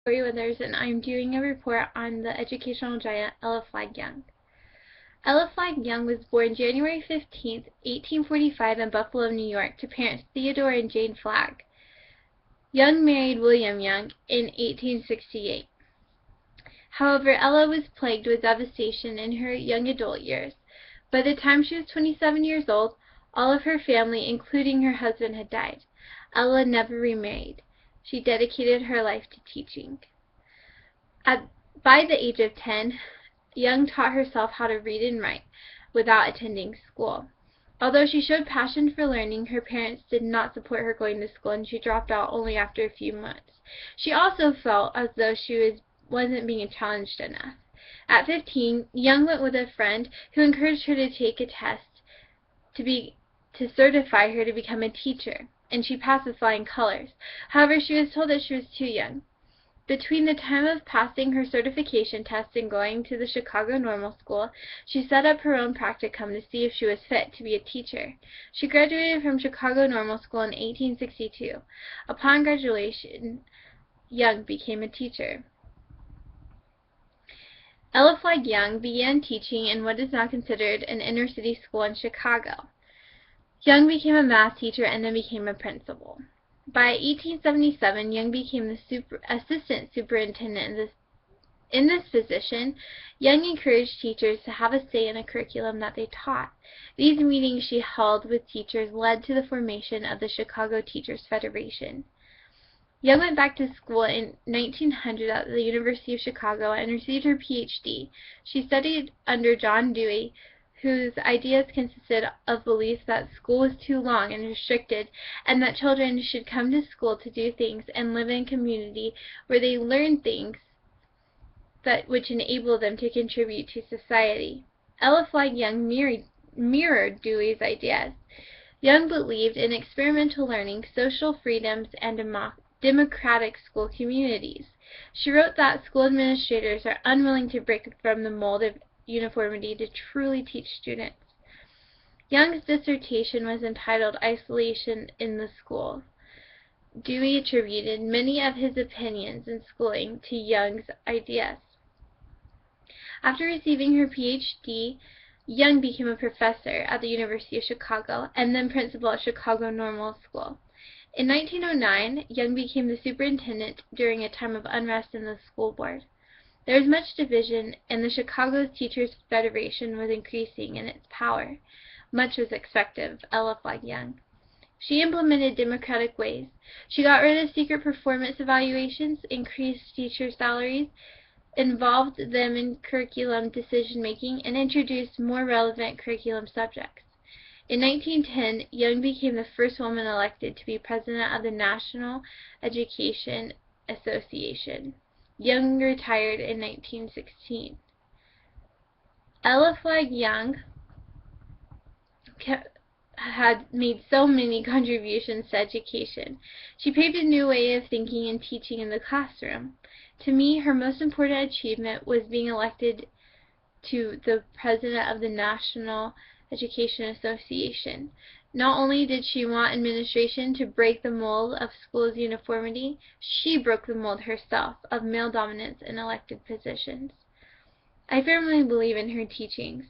Lori Withers, and I'm doing a report on the educational giant Ella Flagg Young. Ella Flagg Young was born January 15, 1845 in Buffalo, New York, to parents Theodore and Jane Flagg. Young married William Young in 1868. However, Ella was plagued with devastation in her young adult years. By the time she was 27 years old, all of her family, including her husband, had died. Ella never remarried. She dedicated her life to teaching. By the age of 10, Young taught herself how to read and write without attending school. Although she showed passion for learning, her parents did not support her going to school, and she dropped out only after a few months. She also felt as though she wasn't being challenged enough. At 15, Young went with a friend who encouraged her to take a test to certify her to become a teacher, and she passed with flying colors. However, she was told that she was too young. Between the time of passing her certification test and going to the Chicago Normal School, she set up her own practicum to see if she was fit to be a teacher. She graduated from Chicago Normal School in 1862. Upon graduation, Young became a teacher. Ella Flagg Young began teaching in what is now considered an inner-city school in Chicago. Young became a math teacher and then became a principal. By 1877, Young became the assistant superintendent. In this position, Young encouraged teachers to have a say in the curriculum that they taught. These meetings she held with teachers led to the formation of the Chicago Teachers Federation. Young went back to school in 1900 at the University of Chicago and received her Ph.D. She studied under John Dewey, whose ideas consisted of beliefs that school was too long and restricted, and that children should come to school to do things and live in a community where they learn things which enable them to contribute to society. Ella Flagg Young mirrored Dewey's ideas. Young believed in experimental learning, social freedoms, and democratic school communities. She wrote that school administrators are unwilling to break from the mold of uniformity to truly teach students. Young's dissertation was entitled Isolation in the Schools. Dewey attributed many of his opinions in schooling to Young's ideas. After receiving her Ph.D., Young became a professor at the University of Chicago and then principal at Chicago Normal School. In 1909, Young became the superintendent during a time of unrest in the school board. There was much division, and the Chicago Teachers Federation was increasing in its power. Much was expected of Ella Flagg Young. She implemented democratic ways. She got rid of secret performance evaluations, increased teacher salaries, involved them in curriculum decision-making, and introduced more relevant curriculum subjects. In 1910, Young became the first woman elected to be president of the National Education Association. Young retired in 1916. Ella Flagg Young had made so many contributions to education. She paved a new way of thinking and teaching in the classroom. To me, her most important achievement was being elected to the president of the National Education Association. Not only did she want administration to break the mold of schools' uniformity, she broke the mold herself of male dominance in elected positions. I firmly believe in her teachings: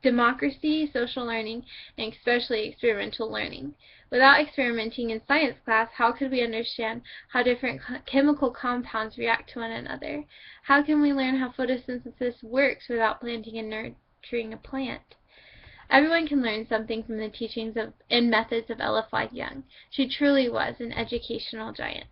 democracy, social learning, and especially experimental learning. Without experimenting in science class, how could we understand how different chemical compounds react to one another? How can we learn how photosynthesis works without planting and nurturing a plant? Everyone can learn something from the teachings and methods of Ella Flagg Young. She truly was an educational giant.